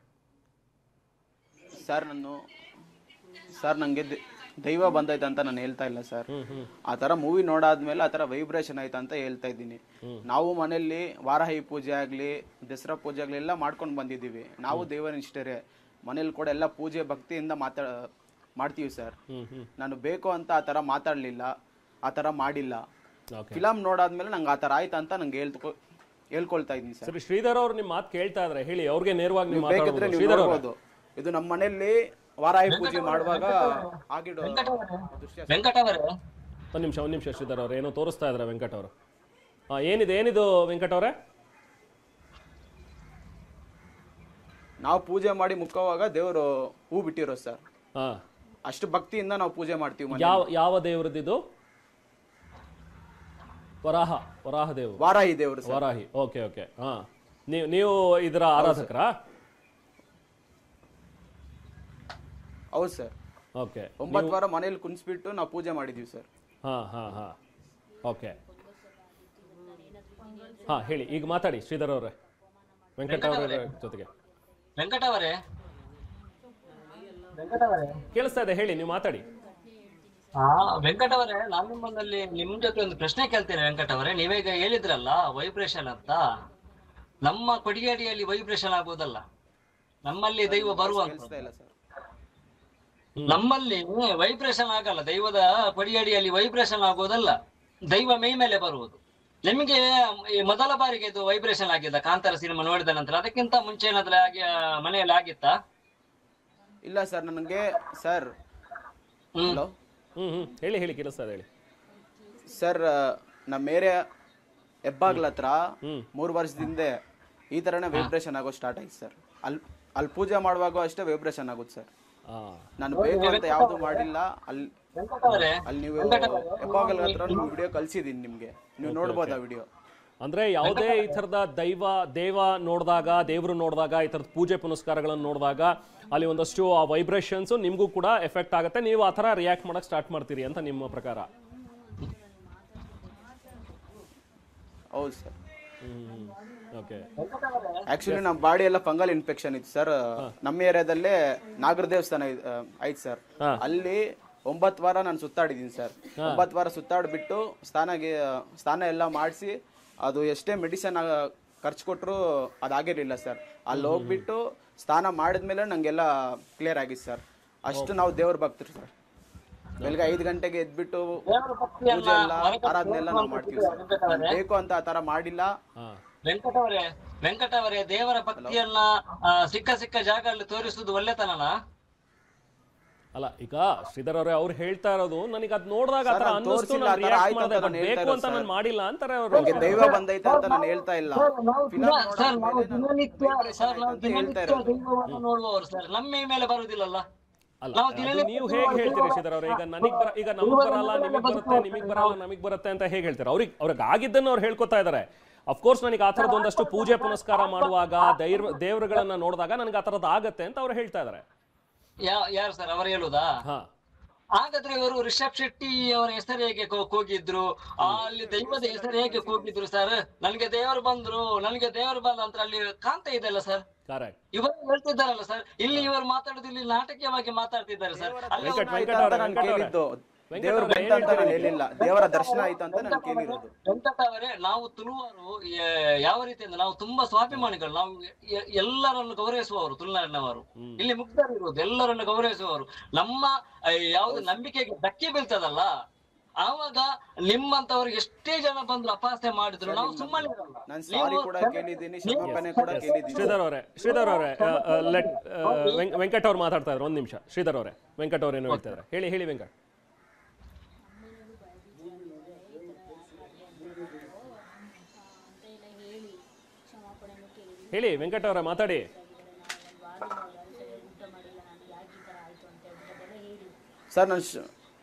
S4: ಸರ್ ನಂಗೆ ದೈವ ಬಂದೈತೆ ಅಂತ ನಾನು ಹೇಳ್ತಾ ಇಲ್ಲ ಸರ್. ಆ ತರ ಮೂವಿ ನೋಡಾದ್ಮೇಲೆ ಆ ತರ ವೈಬ್ರೇಷನ್ ಆಯ್ತು ಅಂತ ಹೇಳ್ತಾ ಇದ್ದೀನಿ. ನಾವು ಮನೆಯಲ್ಲಿ ವಾರಾಹಿ ಪೂಜೆ ಆಗ್ಲಿ ದಸರಾ ಪೂಜೆ ಆಗ್ಲಿ ಎಲ್ಲ ಮಾಡ್ಕೊಂಡು ಬಂದಿದ್ದೀವಿ. ನಾವು ದೇವನಿಷ್ಠರೇ, ಮನೇಲಿ ಕೂಡ ಎಲ್ಲ ಪೂಜೆ ಭಕ್ತಿಯಿಂದ ಮಾಡ್ತೀವಿ ಸರ್. ನಾನು ಬೇಕು ಅಂತ ಆ ತರ ಮಾತಾಡ್ಲಿಲ್ಲ, ಆ ತರ ಮಾಡಿಲ್ಲ. ಫಿಲಮ್ ನೋಡಾದ್ಮೇಲೆ ನಂಗೆ ಆ ತರ ಆಯ್ತು ಅಂತ ನಂಗೆ ಹೇಳ್ಕೊಳ್ತಾ ಇದ್ದೀನಿ ಸರ್.
S2: ಶ್ರೀಧರ್ ಅವ್ರು ನಿಮ್ ಮಾತು ಕೇಳ್ತಾ ಇದ್ರೆ ಹೇಳಿ, ಅವ್ರಿಗೆ ನೇರವಾಗಿ
S4: ಬೇಕಿದ್ರೆ ನೀವು ನೋಡ್ಬೋದು. ಇದು ನಮ್ಮ ಮನೆಯಲ್ಲಿ ವಾರಾಹಿ ಪೂಜೆ ಮಾಡುವಾಗ ಆಗಿಡೋ
S5: ವೆಂಕಟ ಅವರೇ,
S2: ಒಂದ್ ನಿಮಿಷ ಶ್ರೀಧರ್ ಅವ್ರು ಏನೋ ತೋರಿಸ್ತಾ ಇದಾರೆ ವೆಂಕಟ್ ಅವರು. ಏನಿದು ವೆಂಕಟ್ ಅವರೇ?
S4: ನಾವು ಪೂಜೆ ಮಾಡಿ ಮುಕ್ಕುವಾಗ ದೇವರು ಹೂ ಬಿಟ್ಟಿರೋ ಸರ್. ಅಷ್ಟು ಭಕ್ತಿಯಿಂದ ನಾವು ಪೂಜೆ ಮಾಡ್ತೀವಿ.
S2: ಯಾವ ದೇವ್ರದ್ದು? ವರಾಹ ದೇವ್,
S4: ವಾರಾಹಿ ದೇವರು.
S2: ವಾರಾಹಿ, ಓಕೆ. ಹಾ, ನೀವು ಇದರ ಆರಾಧಕರಾ?
S4: ಹೌದು ಸರ್.
S2: ಓಕೆ.
S4: 9 ವಾರ ಮನೇಲಿ ಕುಣಿಸ್ಬಿಟ್ಟು ನಾವು ಪೂಜೆ ಮಾಡಿದೀವಿ ಸರ್.
S2: ಹಾ ಓಕೆ. ಹೇಳಿ, ಈಗ ಮಾತಾಡಿ ಶ್ರೀಧರ್ ಅವರೇ, ವೆಂಕಟ ಅವರ ಜೊತೆಗೆ.
S5: ವೆಂಕಟ ಅವರೇ
S2: ಕೇಳಿಸ್ತಾ ಇದೆ, ಹೇಳಿ, ನೀವು ಮಾತಾಡಿ.
S5: ವೆಂಕಟ ಅವರೇ, ನಾನು ನಿಮ್ಮಲ್ಲಿ ನಿಮ್ ಜೊತೆ ಒಂದು ಪ್ರಶ್ನೆ ಕೇಳ್ತೇನೆ. ವೆಂಕಟ ಅವರೇ, ನೀವೀಗ ಹೇಳಿದ್ರಲ್ಲ ವೈಬ್ರೇಷನ್ ಅಂತ, ನಮ್ಮ ಕೊಡಿಗೇಡಿಯಲ್ಲಿ ವೈಬ್ರೇಷನ್ ಆಗುವುದಲ್ಲ, ನಮ್ಮಲ್ಲಿ ದೈವ ಬರುವಂತ. ನಮ್ಮಲ್ಲಿ ವೈಬ್ರೇಷನ್ ಆಗಲ್ಲ, ದೈವದ ಕೊಡಿಗೇಡಿಯಲ್ಲಿ ವೈಬ್ರೇಷನ್ ಆಗುವುದಲ್ಲ, ದೈವ ಮೈ ಮೇಲೆ ಬರುವುದು. ನಿಮಗೆ ಮೊದಲ ಬಾರಿಗೆ ಇದು ವೈಬ್ರೇಷನ್ ಆಗಿದ್ದ ಕಾಂತಾರ ಸಿನಿಮಾ ನೋಡಿದ ನಂತರ? ಅದಕ್ಕಿಂತ ಮುಂಚೆ ಏನಾದ್ರೆ ಮನೆಯಲ್ಲಿ ಆಗಿತ್ತಾ?
S4: ಇಲ್ಲ ಸರ್, ನನಗೆ ಸರ್
S2: ಹೇಳಿ ಕೇಳಿಸ್ತಾ ಇದೆ, ಹೇಳಿ
S4: ಸರ್. ನಮ್ಮ ಏರಿಯಾ ಹೆಬ್ಬಾಗ್ಲ ಹತ್ರ 3 ವರ್ಷದಿಂದ ಈ ತರನೇ ವೈಬ್ರೇಷನ್ ಆಗೋ ಸ್ಟಾರ್ಟ್ ಆಯ್ತು ಸರ್. ಅಲ್ಲಿ ಪೂಜೆ ಮಾಡುವಾಗ ಅಷ್ಟೇ ವೈಬ್ರೇಷನ್ ಆಗುತ್ತೆ ಸರ್. ನಾನು ಬೇಕು ಅಂತ ಯಾವ್ದು ಮಾಡಿಲ್ಲ. ಅಲ್ಲಿ ನೀವು ಹೆಬ್ಬಾಗ್ಲ ಹತ್ರ ವಿಡಿಯೋ ಕಳ್ಸಿದೀನಿ ನಿಮ್ಗೆ, ನೀವು ನೋಡ್ಬೋದು ಆ ವಿಡಿಯೋ.
S2: ಅಂದ್ರೆ ಯಾವುದೇ ಈ ತರದ ದೇವ ನೋಡಿದಾಗ, ದೇವರು ನೋಡಿದಾಗ, ಈ ತರದ ಪೂಜೆ ಪುನಸ್ಕಾರಗಳನ್ನು ನೋಡಿದಾಗ ಅಲ್ಲಿ ಒಂದಷ್ಟು ಆ ವೈಬ್ರೇಷನ್ಸ್ ನಿಮ್ಗೂ ಕೂಡ ಎಫೆಕ್ಟ್ ಆಗುತ್ತೆ, ನೀವು ಆ ತರ ರಿಯಾಕ್ಟ್ ಮಾಡಕ್ ಸ್ಟಾರ್ಟ್ ಮಾಡ್ತೀರಿ ಅಂತ ನಿಮ್ಮ ಪ್ರಕಾರ?
S4: ಹೌದು ಸರ್.
S2: ಓಕೆ.
S4: ಆಕ್ಚುಲಿ ನಮ್ಮ ಬಾಡಿ ಎಲ್ಲ ಫಂಗಲ್ ಇನ್ಫೆಕ್ಷನ್ ಇತ್ತು ಸರ್. ನಮ್ಮ ಏರಿಯಾದಲ್ಲೇ ನಾಗರ ದೇವಸ್ಥಾನ ಆಯ್ತು ಸರ್. ಅಲ್ಲಿ 9 ವಾರ ನಾನು ಸುತ್ತಾಡಿದ್ದೀನಿ ಸರ್. 9 ವಾರ ಸುತ್ತಾಡ್ಬಿಟ್ಟು ಸ್ನಾನ ಎಲ್ಲ ಮಾಡಿಸಿ, ಅದು ಎಷ್ಟೇ ಮೆಡಿಸಿನ್ ಖರ್ಚು ಕೊಟ್ಟರು ಅದಾಗಿರ್ಲಿಲ್ಲ ಸರ್. ಅಲ್ಲಿ ಹೋಗ್ಬಿಟ್ಟು ಸ್ನಾನ ಮಾಡಿದ್ಮೇಲೆ ನಂಗೆಲ್ಲ ಕ್ಲಿಯರ್ ಆಗಿತ್ತು ಸರ್. ಅಷ್ಟು ನಾವು ದೇವ್ರ ಭಕ್ತರು ಸರ್. ಬೆಳಗ್ಗೆ 5 ಗಂಟೆಗೆ ಎದ್ಬಿಟ್ಟು ಪೂಜೆ ಎಲ್ಲ ಆರಾಧನೆ ಎಲ್ಲ ನಾವು ಮಾಡ್ತೀವಿ ಸರ್. ಬೇಕು ಅಂತ ಆ ತರ ಮಾಡಿಲ್ಲ.
S5: ವೆಂಕಟ ಅವರೇ, ದೇವರ ಭಕ್ತಿಯನ್ನ ಸಿಕ್ಕ ಜಾಗದಲ್ಲಿ ತೋರಿಸುವುದು ಒಳ್ಳೆತನನಾ?
S2: ಅಲ್ಲ, ಈಗ ಶ್ರೀಧರ್ ಅವರೇ ಅವ್ರು ಹೇಳ್ತಾ ಇರೋದು, ನನಗೆ ಅದ್ ನೋಡಿದಾಗ ಆತರ ಅನ್ನಿಸ್ತು, ನಾನು ರಿಯಾಕ್ಟ್ ಮಾಡಿದೆ, ಬಟ್ ಬೇಕು ಅಂತ ನಾನು ಮಾಡಿಲ್ಲ ಅಂತಾರೆ ಅವರು.
S4: ದೈವ ಬಂದೈತೆ ಅಂತ ನಾನು ಹೇಳ್ತಾ ಇಲ್ಲ.
S5: ನೋಡುವವರು ಸರ್, ನಮ್ಮ ಮೇಲೆ ಬರುವುದಿಲ್ಲಲ್ಲ.
S2: ಅಲ್ಲ, ನೀವು ಹೇಗೆ ಹೇಳ್ತೀರಿ ಶ್ರೀಧರ್ ಅವ್ರೆ? ಈಗ ನಮಗ್ ಬರಲ್ಲ, ನಿಮಗ್ ಬರುತ್ತೆ, ನಿಮಗ್ ಬರಲ್ಲ, ನಮಗ್ ಬರುತ್ತೆ ಅಂತ ಹೇಗೆ ಹೇಳ್ತಾರೆ? ಅವ್ರಿಗೆ ಆಗಿದ್ದನ್ನು ಅವ್ರು ಹೇಳ್ಕೊತಾ ಇದಾರೆ. ಅಫ್ಕೋರ್ಸ್ ನನಗೆ ಆ ಥರದ್ದು ಒಂದಷ್ಟು ಪೂಜೆ ಪುನಸ್ಕಾರ ಮಾಡುವಾಗ, ದೇವರುಗಳನ್ನ ನೋಡಿದಾಗ ನನಗೆ ಆ ಥರದ್ದು ಆಗತ್ತೆ ಅಂತ ಅವ್ರು ಹೇಳ್ತಾ ಇದಾರೆ.
S5: ಯಾರು ಸರ್ ಅವರು ಹೇಳುದಾ? ಹಾಗಾದ್ರೆ ಇವರು ರಿಷಬ್ ಶೆಟ್ಟಿ ಅವರ ಹೆಸರು ಹೇಗೆ ಕೂಗಿದ್ರು, ಅಲ್ಲಿ ದೈವದ ಹೆಸರು ಹೇಗೆ ಕೂಗಿದ್ರು ಸರ್? ನನಗೆ ದೇವರು ಬಂದ್ರು ಅಂತ ಅಲ್ಲಿ ಕಾಣ್ತಾ ಇದೆಲ್ಲ ಸರ್. ಇವರು ಹೇಳ್ತಿದ್ದಾರಲ್ಲ ಸರ್, ಇಲ್ಲಿ ಇವರು ಮಾತಾಡುದು ಇಲ್ಲಿ ನಾಟಕೀಯವಾಗಿ ಮಾತಾಡ್ತಿದ್ದಾರೆ ಸರ್.
S4: ದೇವರ ದರ್ಶನ ಆಯ್ತು ಅಂತ ನಾನು ಕೇಳಿರೋದು.
S5: ವೆಂಕಟ ಅವರೇ, ನಾವು ತುಳುವರು ಯಾವ ರೀತಿಯಿಂದ ನಾವು ತುಂಬಾ ಸ್ವಾಭಿಮಾನಿಗಳು, ನಾವು ಎಲ್ಲರನ್ನು ಗೌರವಿಸುವವರು, ತುಳುನಾಡಿನವರು ಇಲ್ಲಿ ಮುಗ್ಧರಿರುವುದು, ಎಲ್ಲರನ್ನು ಗೌರವಿಸುವವರು. ನಮ್ಮ ಯಾವ್ದು ನಂಬಿಕೆಗೆ ಧಕ್ಕೆ ಬೀಳ್ತದಲ್ಲ, ಆವಾಗ ನಿಮ್ಮಂತವ್ರಿಗೆ ಎಷ್ಟೇ ಜನ ಬಂದು ಅಪಹಾಸ್ಯ ಮಾಡಿದ್ರು ನಾವು ಸುಮ್ಮನೆ ಇರಲ್ಲ.
S4: ನಾನು ಸಾರಿ ಕೂಡ ಕೇಳಿದ್ದೀನಿ, ಕ್ಷಮಾಪಣೆ ಕೂಡ ಕೇಳಿದ್ದೀನಿ.
S2: ಶ್ರೀಧರ್ ಅವರೇ ವೆಂಕಟ್ ಅವ್ರು ಮಾತಾಡ್ತಾ ಇದ್ರು, ಒಂದ್ ನಿಮಿಷ. ಶ್ರೀಧರ್ ಅವರೇ, ವೆಂಕಟ್ ಅವ್ರು ಏನು ಹೇಳ್ತಾ ಇದ್ದಾರೆ, ಹೇಳಿ ವೆಂಕಟ್. ಹೇಳಿ ವೆಂಕಟ್ ಅವರೇ, ಮಾತಾಡಿ.
S4: ಸರ್ ನಾನು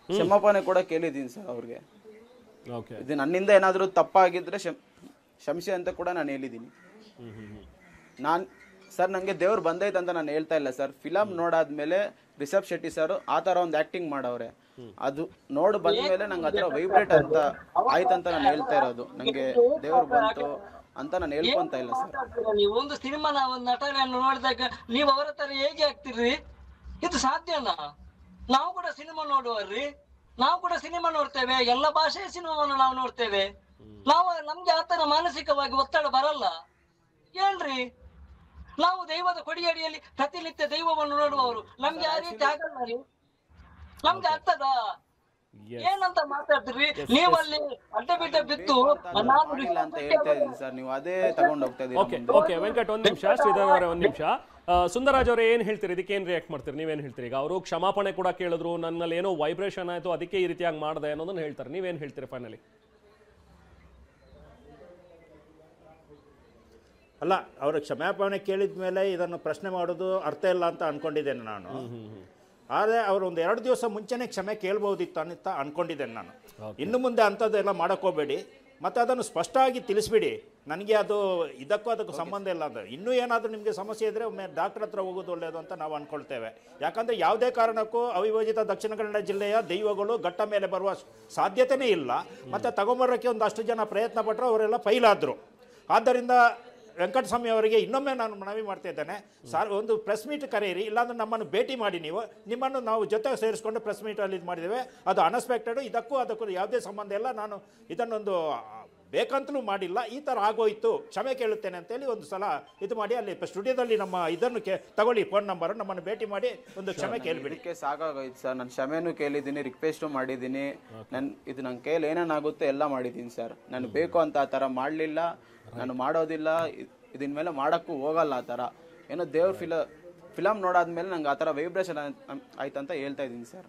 S4: ಕ್ಷಮಾಪಣೆ ಕೂಡ ಕೇಳಿದ್ದೀನಿ ಸರ್ ಅವ್ರಿಗೆ. ಇದು ನನ್ನಿಂದ ಏನಾದರೂ ತಪ್ಪಾಗಿದ್ರೆ ಕ್ಷಮಿಸಿ ಅಂತ ಕೂಡ ನಾನು ಹೇಳಿದ್ದೀನಿ. ಸರ್ ನನಗೆ ದೇವ್ರು ಬಂದೈತೆ ಅಂತ ನಾನು ಹೇಳ್ತಾ ಇಲ್ಲ ಸರ್. ಫಿಲಮ್ ನೋಡಾದ್ಮೇಲೆ ರಿಷಬ್ ಶೆಟ್ಟಿ ಸರ್ ಆ ಥರ ಒಂದು ಆ್ಯಕ್ಟಿಂಗ್ ಮಾಡವ್ರೆ, ಅದು ನೋಡಿ ಬಂದ್ಮೇಲೆ ನಂಗೆ ಅದರ ವೈಬ್ರೇಟ್ ಅಂತ ಆಯ್ತಂತ ನಾನು ಹೇಳ್ತಾ ಇರೋದು. ನನಗೆ ದೇವ್ರು ಬಂತು ಅಂತ ನಾನು ಹೇಳ್ಕೊಂತ ಇಲ್ಲ ಸರ್.
S5: ನೀವು ಒಂದು ಸಿನಿಮಾ ಒಂದು ನಟನೆಯನ್ನು ನೋಡಿದಾಗ ನೀವು ಅವರ ತರ ಹೇಗೆ ಆಗ್ತಿರ್ರಿ? ಇದು ಸಾಧ್ಯನಾ? ನಾವು ಕೂಡ ಸಿನಿಮಾ ನೋಡುವರ್ರಿ, ನಾವು ಕೂಡ ಸಿನಿಮಾ ನೋಡ್ತೇವೆ, ಎಲ್ಲ ಭಾಷೆಯ ಸಿನಿಮಾವನ್ನು ನಾವು ನೋಡ್ತೇವೆ. ನಮ್ಗೆ ಆತರ ಮಾನಸಿಕವಾಗಿ ಒತ್ತಡ ಬರಲ್ಲ ಏನ್ರಿ? ನಾವು ದೈವದ ಕೊಡಿಯಡಿಯಲ್ಲಿ ಪ್ರತಿನಿತ್ಯ ದೈವವನ್ನು ನೋಡುವವರು, ನಮ್ಗೆ ಆ ರೀತಿ ಆಗಲ್ಲ ರೀ. ನಮ್ಗೆ ಆಗ್ತದ? ಏನಂತ ಮಾತಾಡ್ತೀರಿ ನೀವಲ್ಲಿ ಅಡ್ಡ ಬಿಟ್ಟ ಬಿತ್ತು
S4: ಅಂತ ಹೇಳ್ತಾ ಇದ್ದೀನಿ ಸರ್, ನೀವು ಅದೇ ತಗೊಂಡು ಹೋಗ್ತಾ ಇದ್ದೀರಿ.
S2: ಓಕೆ ವೆಂಕಟ್, ಒಂದ್ ನಿಮಿಷ. ಶ್ರೀಧರ್ ಅವರೇ ಒಂದ್ ನಿಮಿಷ. ಸುಂದರರಾಜ್ ಅವರೇ ಏನ್ ಹೇಳ್ತೀರಿ ಇದಕ್ಕೆ? ಏನ್ ರಿಯಾಕ್ಟ್ ಮಾಡ್ತೀರಿ? ನೀವೇನ್ ಹೇಳ್ತೀರಿ? ಈಗ ಅವರು ಕ್ಷಮಾಪಣೆ ಕೂಡ ಕೇಳಿದ್ರು, ನನ್ನಲ್ಲಿ ಏನೋ ವೈಬ್ರೇಷನ್ ಆಯ್ತು ಅದಕ್ಕೆ ಈ ರೀತಿಯಾಗಿ ಮಾಡಿದೆ ಅನ್ನೋದನ್ನ ಹೇಳ್ತಾರೆ. ನೀವೇನ್ ಹೇಳ್ತೀರಿ ಫೈನಲಿ?
S3: ಅಲ್ಲ, ಅವರು ಕ್ಷಮಾಪಣೆ ಕೇಳಿದ ಮೇಲೆ ಇದನ್ನು ಪ್ರಶ್ನೆ ಮಾಡೋದು ಅರ್ಥ ಇಲ್ಲ ಅಂತ ಅನ್ಕೊಂಡಿದ್ದೇನೆ ನಾನು. ಆದರೆ ಅವರು ಒಂದು 2 ದಿವಸ ಮುಂಚೆನೇ ಕ್ಷಮೆ ಕೇಳ್ಬೋದಿತ್ತು ಅಂತ ಅನ್ಕೊಂಡಿದ್ದೇನೆ ನಾನು. ಇನ್ನು ಮುಂದೆ ಅಂಥದ್ದೆಲ್ಲ ಮಾಡೋಕ್ಕೋಗಬೇಡಿ, ಮತ್ತು ಅದನ್ನು ಸ್ಪಷ್ಟವಾಗಿ ತಿಳಿಸ್ಬಿಡಿ. ನನಗೆ ಅದು ಅದಕ್ಕೂ ಸಂಬಂಧ ಇಲ್ಲ ಅಂತ. ಇನ್ನೂ ಏನಾದರೂ ನಿಮಗೆ ಸಮಸ್ಯೆ ಇದ್ದರೆ ಒಮ್ಮೆ ಡಾಕ್ಟರ್ ಹತ್ರ ಹೋಗೋದು ಒಳ್ಳೆಯದು ಅಂತ ನಾವು ಅಂದ್ಕೊಳ್ತೇವೆ. ಯಾಕಂದರೆ ಯಾವುದೇ ಕಾರಣಕ್ಕೂ ಅವಿಭಜಿತ ದಕ್ಷಿಣ ಕನ್ನಡ ಜಿಲ್ಲೆಯ ದೈವಗಳು ಘಟ್ಟ ಮೇಲೆ ಬರುವ ಸಾಧ್ಯತೆಯೇ ಇಲ್ಲ. ಮತ್ತು ತಗೊಂಬರೋಕ್ಕೆ ಒಂದಷ್ಟು ಜನ ಪ್ರಯತ್ನ ಪಟ್ಟರು, ಅವರೆಲ್ಲ ಫೈಲಾದರು. ಆದ್ದರಿಂದ ವೆಂಕಟಸ್ವಾಮಿ ಅವರಿಗೆ ಇನ್ನೊಮ್ಮೆ ನಾನು ಮನವಿ ಮಾಡ್ತಾ ಇದ್ದೇನೆ, ಸರ್ ಒಂದು ಪ್ರೆಸ್ ಮೀಟ್ ಕರೆಯಿರಿ, ಇಲ್ಲಾಂದ್ರೆ ನಮ್ಮನ್ನು ಭೇಟಿ ಮಾಡಿ. ನಿಮ್ಮನ್ನು ನಾವು ಜೊತೆಗೆ ಸೇರಿಸ್ಕೊಂಡು ಪ್ರೆಸ್ ಮೀಟಲ್ಲಿ ಇದು ಮಾಡಿದ್ದೇವೆ. ಅದು ಅನ್ಎಕ್ಸ್ಪೆಕ್ಟೆಡು, ಅದಕ್ಕೂ ಯಾವುದೇ ಸಂಬಂಧ ಇಲ್ಲ. ನಾನು ಇದನ್ನೊಂದು ಬೇಕಂತಲೂ ಮಾಡಿಲ್ಲ, ಈ ಥರ ಆಗೋಯ್ತು, ಕ್ಷಮೆ ಕೇಳುತ್ತೇನೆ ಅಂತೇಳಿ ಒಂದು ಸಲ ಇದು ಮಾಡಿ ಅಲ್ಲಿ ಸ್ಟುಡಿಯೋದಲ್ಲಿ ನಮ್ಮ ಇದನ್ನು ತಗೊಳ್ಳಿ, ಫೋನ್ ನಂಬರ್, ನಮ್ಮನ್ನು ಭೇಟಿ ಮಾಡಿ ಒಂದು ಕ್ಷಮೆ ಕೇಳಿಬಿಡಿ.
S4: ಸಾಕಾಗೋಯ್ತು ಸರ್, ನಾನು ಕ್ಷಮೆನೂ ಕೇಳಿದ್ದೀನಿ, ರಿಕ್ವೆಸ್ಟು ಮಾಡಿದ್ದೀನಿ. ಇದು ನನ್ನ ಕೈಯಲ್ಲಿ ಏನೇನಾಗುತ್ತೆ ಎಲ್ಲ ಮಾಡಿದ್ದೀನಿ ಸರ್. ನಾನು ಬೇಕು ಅಂತ ಆ ಥರ ಮಾಡಲಿಲ್ಲ, ನಾನು ಮಾಡೋದಿಲ್ಲ, ಇದನ್ ಮೇಲೆ ಮಾಡೋಕ್ಕೂ ಹೋಗಲ್ಲ ಆ ಥರ. ಏನೋ ದೇವ್ರ ಫಿಲಮ್ ನೋಡಾದ್ಮೇಲೆ ನಂಗೆ ಆ ಥರ ವೈಬ್ರೇಷನ್ ಆಯ್ತಂತ ಹೇಳ್ತಾ ಇದ್ದೀನಿ ಸರ್.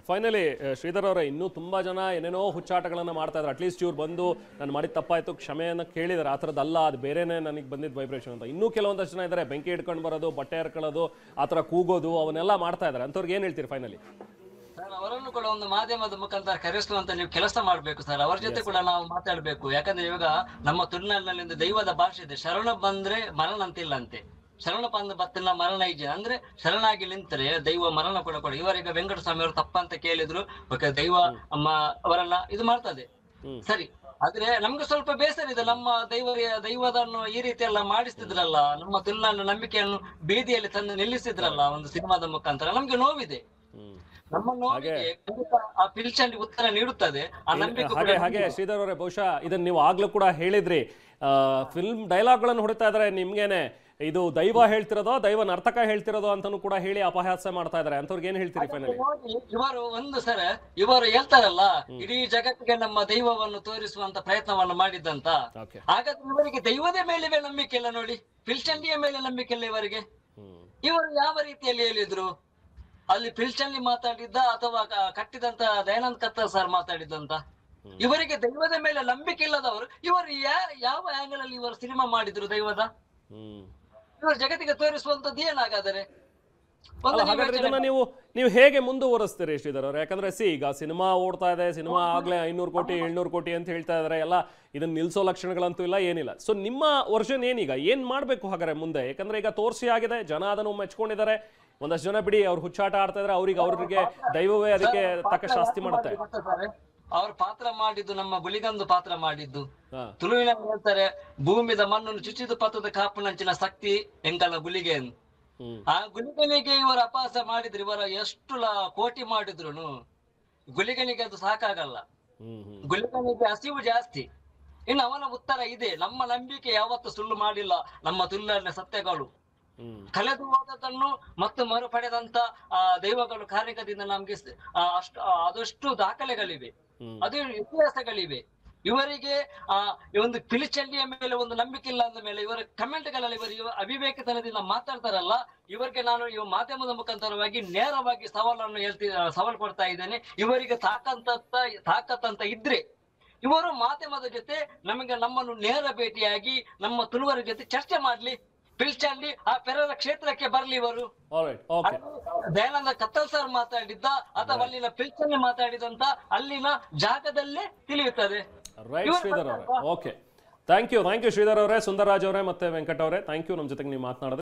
S2: ಫೈನಲಿ ಶ್ರೀಧರ್ ಅವರೇ, ಇನ್ನೂ ತುಂಬ ಜನ ಏನೇನೋ ಹುಚ್ಚಾಟಗಳನ್ನು ಮಾಡ್ತಾ ಇದ್ದಾರೆ. ಅಟ್ಲೀಸ್ಟ್ ಇವ್ರು ಬಂದು ನಾನು ಮಾಡಿದ ತಪ್ಪಾಯಿತು ಕ್ಷಮೆಯನ್ನು ಕೇಳಿದ್ದಾರೆ, ಆ ಥರದ್ದಲ್ಲ, ಅದು ಬೇರೆನೇ ನನಗೆ ಬಂದಿದ್ದು ವೈಬ್ರೇಷನ್ ಅಂತ. ಇನ್ನೂ ಕೆಲವೊಂದಷ್ಟು ಜನ ಇದ್ದಾರೆ, ಬೆಂಕಿ ಹಿಡ್ಕೊಂಡು ಬರೋದು, ಬಟ್ಟೆ ಹರ್ಕೊಳ್ಳೋದು, ಆ ಥರ ಕೂಗೋದು, ಅವನ್ನೆಲ್ಲ ಮಾಡ್ತಾ ಇದ್ದಾರೆ. ಅಂಥವ್ರಿಗೆ ಏನು ಹೇಳ್ತೀರಿ ಫೈನಲಿ?
S5: ಸರ್, ಅವರನ್ನು ಕೂಡ ಒಂದು ಮಾಧ್ಯಮದ ಮುಖಾಂತರ ಕರೆಸುವಂತ ನೀವು ಕೆಲಸ ಮಾಡ್ಬೇಕು ಸರ್. ಅವರ ಜೊತೆ ಕೂಡ ನಾವು ಮಾತಾಡ್ಬೇಕು. ಯಾಕಂದ್ರೆ ಇವಾಗ ನಮ್ಮ ತುಳುನಾಡಿನಲ್ಲಿ ಒಂದು ದೈವದ ಭಾಷೆ ಇದೆ, ಶರಣ ಬಂದ್ರೆ ಮರಣ ಅಂತಿಲ್ಲಂತೆ. ಶರಣ ಬಂದ ಬತ್ತಿನ ಮರಣ ಈಜ ಅಂದ್ರೆ ಶರಣಾಗಿ ನಿಂತರೆ ದೈವ ಮರಣ ಕೂಡ ಕೊಡ. ಇವರೀಗ ವೆಂಕಟಸ್ವಾಮಿ ಅವರು ತಪ್ಪಂತ ಕೇಳಿದ್ರು, ದೈವ ಅಮ್ಮ ಅವರೆಲ್ಲ ಇದು ಮಾಡ್ತದೆ ಸರಿ. ಆದ್ರೆ ನಮ್ಗೆ ಸ್ವಲ್ಪ ಬೇಸರ ಇದೆ, ನಮ್ಮ ದೈವದನ್ನು ಈ ರೀತಿ ಎಲ್ಲ ಮಾಡಿಸ್ತಿದ್ರಲ್ಲ, ನಮ್ಮ ತುಳುನಾಡಿನ ನಂಬಿಕೆಯನ್ನು ಬೀದಿಯಲ್ಲಿ ತಂದು ನಿಲ್ಲಿಸಿದ್ರಲ್ಲ ಒಂದು ಸಿನಿಮಾದ ಮುಖಾಂತರ. ನಮ್ಗೆ ನೋವಿದೆ. ನಮ್ಮ ನೋವಿಗೆ ಆ ಪಿಲ್ಚಂಡಿ ಉತ್ತರ ನೀಡುತ್ತದೆ, ಆ ನಂಬಿಕೆ.
S2: ಹಾಗೆ ಶ್ರೀಧರ್ ಅವರೇ, ಬಹುಶಃ ಇದನ್ನ ನೀವು ಆಗ್ಲೂ ಕೂಡ ಹೇಳಿದ್ರಿ, ಫಿಲ್ಮ್ ಡೈಲಾಗ್ಗಳನ್ನು ಹೊಡಿತಾ ಇದಾರೆ, ನಿಮ್ಗೇನೆ ಇದು ದೈವ ಹೇಳ್ತಿರೋದೋ ದೈವ ನರ್ತಕ ಹೇಳ್ತಿರೋದೋ ಅಂತಾನು ಕೂಡ ಹೇಳಿ ಅಪಹಾಸ್ಯ ಮಾಡ್ತಾ ಇದಾರೆ. ಅಂತವ್ರಿಗೆ ಏನ್ ಹೇಳ್ತೀರಿ ಫೈನಲಿ?
S5: ಇವರು ಒಂದು ಸರ ಇವರು ಹೇಳ್ತಾರಲ್ಲ, ಇಡೀ ಜಗತ್ತಿಗೆ ನಮ್ಮ ದೈವವನ್ನು ತೋರಿಸುವಂತ ಪ್ರಯತ್ನವನ್ನು ಮಾಡಿದ್ದಂತ. ಹಾಗಾದ್ರೆ ಇವರಿಗೆ ದೈವದ ಮೇಲೆ ನಂಬಿಕೆ ಇಲ್ಲ ನೋಡಿ, ಪಿಲ್ಚಂಡಿಯ ಮೇಲೆ ನಂಬಿಕೆ ಇಲ್ಲ ಇವರಿಗೆ. ಇವರು ಯಾವ ರೀತಿಯಲ್ಲಿ ಹೇಳಿದ್ರು? ಅಲ್ಲಿ ಪಿಲ್ಚಂಡಿ ಮಾತಾಡಿದ್ದ ಅಥವಾ ಕಟ್ಟಿದಂತ ದಯಾನಂದ್ ಕತ್ತರ್ ಸರ್ ಮಾತಾಡಿದ್ದಂತ? ಇವರಿಗೆ ದೈವದ ಮೇಲೆ ನಂಬಿಕೆ ಇಲ್ಲದವರು ಇವರು ಯಾವ ಆಂಗಲ್ ಅಲ್ಲಿ ಇವರು ಸಿನಿಮಾ ಮಾಡಿದ್ರು ದೈವದ? ಇವರು ಜಗತ್ತಿಗೆ ತೋರಿಸುವಂತದ್ದು ಏನಾಗಾದರೆ?
S2: ಹಾಗಾದ್ರೆ ಇದನ್ನ ನೀವು ಹೇಗೆ ಮುಂದುವರಿಸ್ತೀರಿ ಶ್ರೀಧರ್ ಅವ್ರೆ? ಯಾಕಂದ್ರೆ ಈಗ ಸಿನಿಮಾ ಓಡ್ತಾ ಇದೆ, ಸಿನಿಮಾ ಆಗ್ಲೇ 500 ಕೋಟಿ 700 ಕೋಟಿ ಅಂತ ಹೇಳ್ತಾ ಇದಾರೆ ಎಲ್ಲ, ಇದನ್ನ ನಿಲ್ಸೋ ಲಕ್ಷಣಗಳಂತೂ ಇಲ್ಲ, ಏನಿಲ್ಲ. ಸೊ ನಿಮ್ಮ ವರ್ಷನ್ ಏನೀಗ ಏನ್ ಮಾಡ್ಬೇಕು ಹಾಗಾದ್ರೆ ಮುಂದೆ? ಯಾಕಂದ್ರೆ ಈಗ ತೋರಿಸಿ ಆಗಿದೆ, ಜನ ಅದನ್ನು ಮೆಚ್ಕೊಂಡಿದ್ದಾರೆ. ಒಂದಷ್ಟು ಜನ ಬಿಡಿ, ಅವ್ರು ಹುಚ್ಚಾಟ ಆಡ್ತಾ ಇದ್ರೆ ಅವ್ರಿಗೆ ದೈವವೇ ಅದಕ್ಕೆ ತಕ್ಕ ಶಾಸ್ತಿ ಮಾಡುತ್ತೆ.
S5: ಅವ್ರ ಪಾತ್ರ ಮಾಡಿದ್ದು ನಮ್ಮ ಗುಳಿಗಂದು ಪಾತ್ರ ಮಾಡಿದ್ದು. ತುಳುವಿನ ಹೇಳ್ತಾರೆ, ಭೂಮಿದ ಮಣ್ಣನ್ನು ಚುಚ್ಚಿದು ಪತ್ತದ ಕಾಪುನಂಚಿನ ಶಕ್ತಿ ಎಂಕಲ ಗುಳಿಗೆಯನ್ನು. ಆ ಗುಳಿಗನಿಗೆ ಇವರು ಅಪಹಾಸ ಮಾಡಿದ್ರು, ಇವರ ಎಷ್ಟು ಕೋಟಿ ಮಾಡಿದ್ರು ಗುಳಿಗನಿಗೆ ಅದು ಸಾಕಾಗಲ್ಲ. ಗುಳಿಗನಿಗೆ ಹಸಿವು ಜಾಸ್ತಿ. ಇನ್ನು ಅವನ ಉತ್ತರ ಇದೆ, ನಮ್ಮ ನಂಬಿಕೆ ಯಾವತ್ತು ಸುಳ್ಳು ಮಾಡಿಲ್ಲ, ನಮ್ಮ ತುಳುನಾಡಿನ ಸತ್ಯಗಳು ಕಳೆದು ಹೋದದನ್ನು ಮತ್ತು ಮರುಪಡೆದಂತ ದೈವಗಳು ಕಾರ್ಯದಿಂದ ನಮ್ಗೆ ಅದಷ್ಟು ದಾಖಲೆಗಳಿವೆ, ಅದು ಇತಿಹಾಸಗಳಿವೆ. ಇವರಿಗೆ ಈ ಒಂದು ಪಿಲಿಚಂಡಿಯ ಮೇಲೆ ಒಂದು ನಂಬಿಕೆ ಇಲ್ಲ ಅಂದ ಮೇಲೆ ಇವರ ಕಮೆಂಟ್ಗಳಲ್ಲಿ ಇವರು ಅವಿವೇಕತನದಿಂದ ಮಾತಾಡ್ತಾರಲ್ಲ, ಇವರಿಗೆ ನಾನು ಈ ಮಾಧ್ಯಮದ ಮುಖಾಂತರವಾಗಿ ನೇರವಾಗಿ ಸವಾಲು ಕೊಡ್ತಾ ಇದ್ದೇನೆ. ಇವರಿಗೆ ತಾಕತ್ತಂತ ಇದ್ರೆ ಇವರು ಮಾಧ್ಯಮದ ಜೊತೆ ನಮ್ಮನ್ನು ನೇರ ಭೇಟಿಯಾಗಿ ನಮ್ಮ ತುಳುವರ ಜೊತೆ ಚರ್ಚೆ ಮಾಡ್ಲಿ. ಪಿಲ್ಚಂಡಿ ಆ ಪೆರರ ಕ್ಷೇತ್ರಕ್ಕೆ ಬರ್ಲಿ ಇವರು. ದಯಾನಂದ ಕತ್ತಲ್ ಸರ್ ಮಾತಾಡಿದ್ದ ಅಥವಾ ಅಲ್ಲಿನ ಪಿಲ್ಚಂಡಿ ಮಾತಾಡಿದಂತ ಅಲ್ಲಿನ ಜಾಗದಲ್ಲೇ ತಿಳಿಯುತ್ತದೆ.
S2: ರೈಟ್ ಶ್ರೀಧರ್ ಅವರೇ, ಓಕೆ, ಥ್ಯಾಂಕ್ ಯು ಶ್ರೀಧರ್ ಅವರೇ, ಸುಂದರ್ರಾಜ್ ಅವರೇ ಮತ್ತೆ ವೆಂಕಟ್ ಅವರೇ, ಥ್ಯಾಂಕ್ ಯು ನಮ್ಮ ಜೊತೆಗೆ ನೀವು ಮಾತನಾಡಿದ್ರೆ.